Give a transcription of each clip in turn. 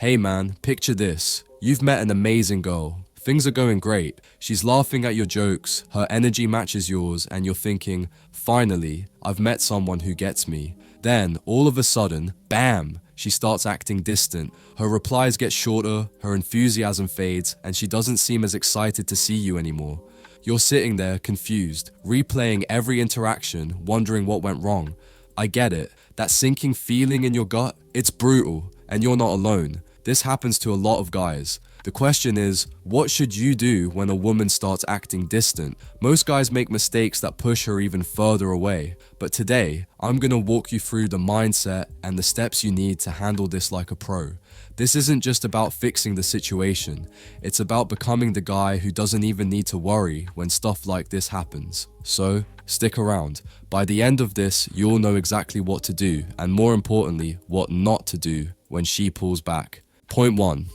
Hey man, picture this. You've met an amazing girl. Things are going great. She's laughing at your jokes, her energy matches yours, and you're thinking, finally, I've met someone who gets me. Then, all of a sudden, bam, she starts acting distant. Her replies get shorter, her enthusiasm fades, and she doesn't seem as excited to see you anymore. You're sitting there, confused, replaying every interaction, wondering what went wrong. I get it. That sinking feeling in your gut, it's brutal, and you're not alone. This happens to a lot of guys. The question is, what should you do when a woman starts acting distant? Most guys make mistakes that push her even further away. But today, I'm gonna walk you through the mindset and the steps you need to handle this like a pro. This isn't just about fixing the situation. It's about becoming the guy who doesn't even need to worry when stuff like this happens. So, stick around. By the end of this, you'll know exactly what to do, and more importantly, what not to do when she pulls back. Point 1.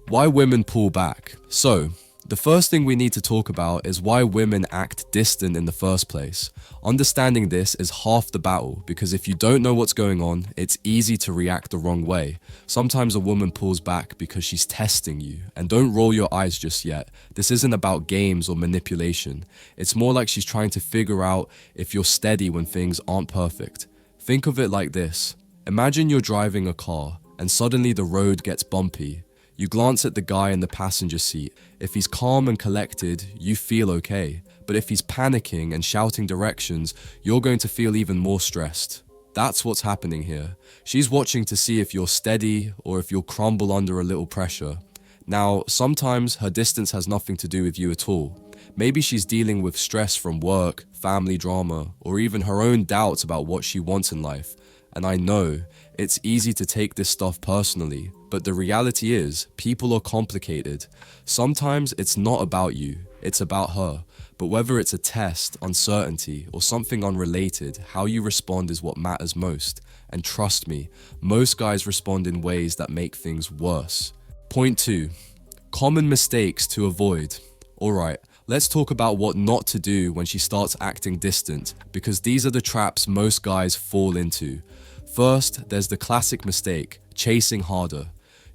Why women pull back. So, the first thing we need to talk about is why women act distant in the first place. Understanding this is half the battle, because if you don't know what's going on, it's easy to react the wrong way. Sometimes a woman pulls back because she's testing you, and don't roll your eyes just yet. This isn't about games or manipulation. It's more like she's trying to figure out if you're steady when things aren't perfect. Think of it like this. Imagine you're driving a car, and suddenly the road gets bumpy. You glance at the guy in the passenger seat. If he's calm and collected, you feel okay. But if he's panicking and shouting directions, you're going to feel even more stressed. That's what's happening here. She's watching to see if you're steady or if you'll crumble under a little pressure. Now, sometimes her distance has nothing to do with you at all. Maybe she's dealing with stress from work, family drama, or even her own doubts about what she wants in life. And I know, it's easy to take this stuff personally, but the reality is, people are complicated. Sometimes it's not about you, it's about her. But whether it's a test, uncertainty, or something unrelated, how you respond is what matters most. And trust me, most guys respond in ways that make things worse. Point 2. Common mistakes to avoid. Alright, let's talk about what not to do when she starts acting distant, because these are the traps most guys fall into. First, there's the classic mistake, chasing harder.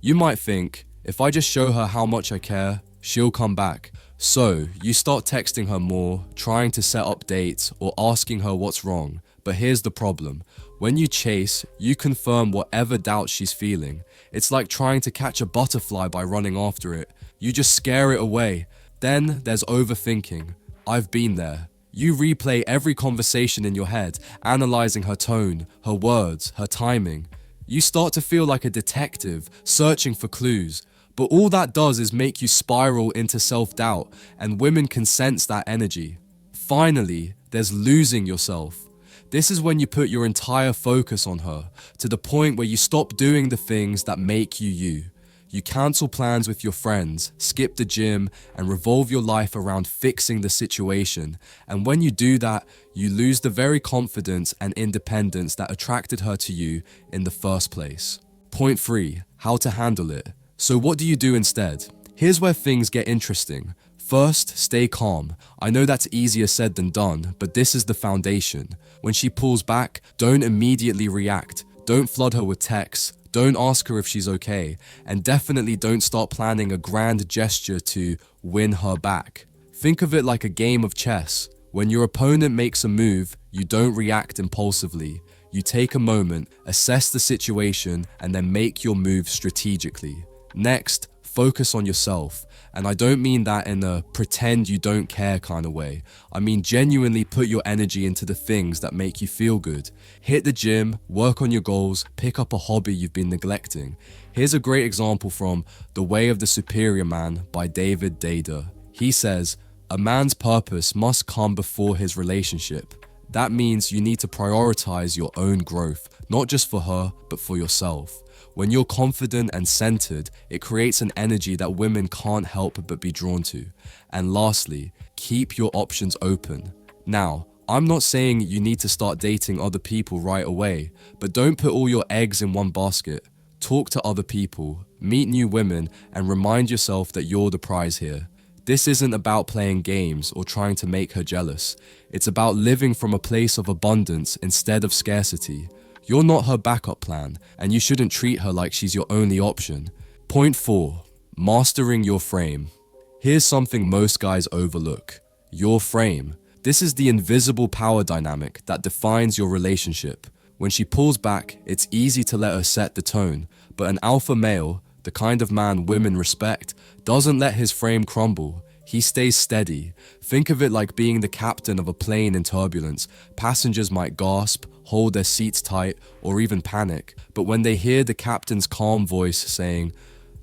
You might think, if I just show her how much I care, she'll come back. So, you start texting her more, trying to set up dates, or asking her what's wrong. But here's the problem. When you chase, you confirm whatever doubt she's feeling. It's like trying to catch a butterfly by running after it. You just scare it away. Then there's overthinking. I've been there. You replay every conversation in your head, analyzing her tone, her words, her timing. You start to feel like a detective, searching for clues. But all that does is make you spiral into self-doubt, and women can sense that energy. Finally, there's losing yourself. This is when you put your entire focus on her, to the point where you stop doing the things that make you you. You cancel plans with your friends, skip the gym, and revolve your life around fixing the situation. And when you do that, you lose the very confidence and independence that attracted her to you in the first place. Point 3. How to handle it. So what do you do instead? Here's where things get interesting. First, stay calm. I know that's easier said than done, but this is the foundation. When she pulls back, don't immediately react. Don't flood her with texts. Don't ask her if she's okay, and definitely don't start planning a grand gesture to win her back. Think of it like a game of chess. When your opponent makes a move, you don't react impulsively. You take a moment, assess the situation, and then make your move strategically. Next, focus on yourself. And I don't mean that in a pretend you don't care kind of way. I mean genuinely put your energy into the things that make you feel good. Hit the gym, work on your goals, pick up a hobby you've been neglecting. Here's a great example from The Way of the Superior Man by David Dada. He says, "A man's purpose must come before his relationship." That means you need to prioritize your own growth, not just for her, but for yourself. When you're confident and centered, it creates an energy that women can't help but be drawn to. And lastly, keep your options open. Now, I'm not saying you need to start dating other people right away, but don't put all your eggs in one basket. Talk to other people, meet new women, and remind yourself that you're the prize here. This isn't about playing games or trying to make her jealous. It's about living from a place of abundance instead of scarcity. You're not her backup plan, and you shouldn't treat her like she's your only option. Point 4. Mastering your frame. Here's something most guys overlook. Your frame. This is the invisible power dynamic that defines your relationship. When she pulls back, it's easy to let her set the tone, but an alpha male, the kind of man women respect, doesn't let his frame crumble. He stays steady. Think of it like being the captain of a plane in turbulence. Passengers might gasp, hold their seats tight, or even panic. But when they hear the captain's calm voice saying,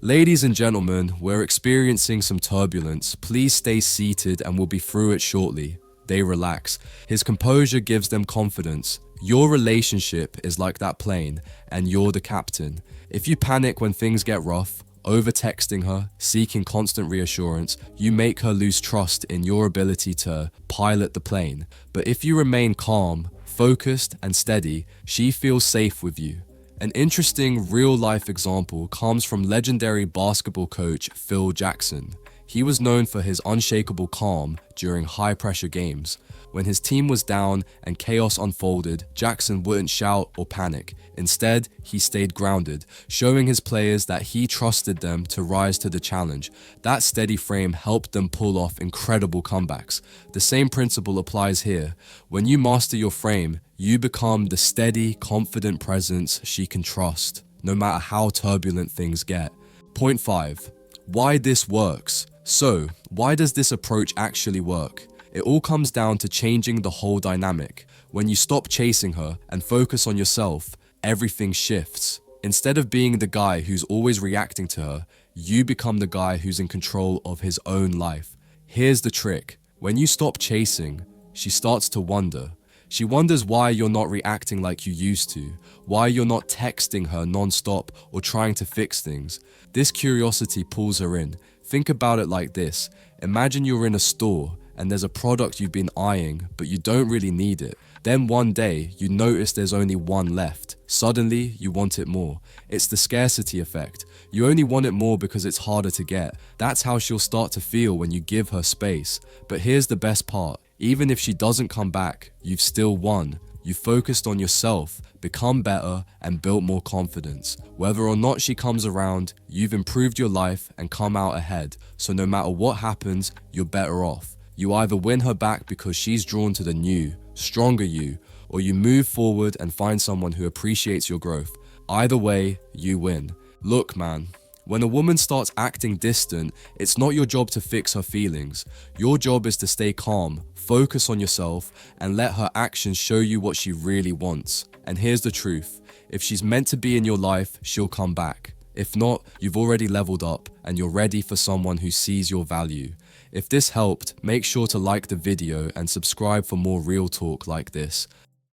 "Ladies and gentlemen, we're experiencing some turbulence. Please stay seated and we'll be through it shortly," they relax. His composure gives them confidence. Your relationship is like that plane, and you're the captain. If you panic when things get rough, over-texting her, seeking constant reassurance, you make her lose trust in your ability to pilot the plane. But if you remain calm, focused, and steady, she feels safe with you. An interesting real-life example comes from legendary basketball coach Phil Jackson. He was known for his unshakable calm during high-pressure games. When his team was down and chaos unfolded, Jackson wouldn't shout or panic. Instead, he stayed grounded, showing his players that he trusted them to rise to the challenge. That steady frame helped them pull off incredible comebacks. The same principle applies here. When you master your frame, you become the steady, confident presence she can trust, no matter how turbulent things get. Point 5. Why this works. So, why does this approach actually work? It all comes down to changing the whole dynamic. When you stop chasing her and focus on yourself, everything shifts. Instead of being the guy who's always reacting to her, you become the guy who's in control of his own life. Here's the trick. When you stop chasing, she starts to wonder. She wonders why you're not reacting like you used to, why you're not texting her non-stop or trying to fix things. This curiosity pulls her in. Think about it like this. Imagine you're in a store and there's a product you've been eyeing, but you don't really need it. Then one day, you notice there's only one left. Suddenly, you want it more. It's the scarcity effect. You only want it more because it's harder to get. That's how she'll start to feel when you give her space. But here's the best part. Even if she doesn't come back, you've still won. You focused on yourself, become better, and built more confidence. Whether or not she comes around, you've improved your life and come out ahead. So no matter what happens, you're better off. You either win her back because she's drawn to the new, stronger you, or you move forward and find someone who appreciates your growth. Either way, you win. Look, man. When a woman starts acting distant, it's not your job to fix her feelings. Your job is to stay calm, focus on yourself, and let her actions show you what she really wants. And here's the truth. If she's meant to be in your life, she'll come back. If not, you've already leveled up and you're ready for someone who sees your value. If this helped, make sure to like the video and subscribe for more real talk like this.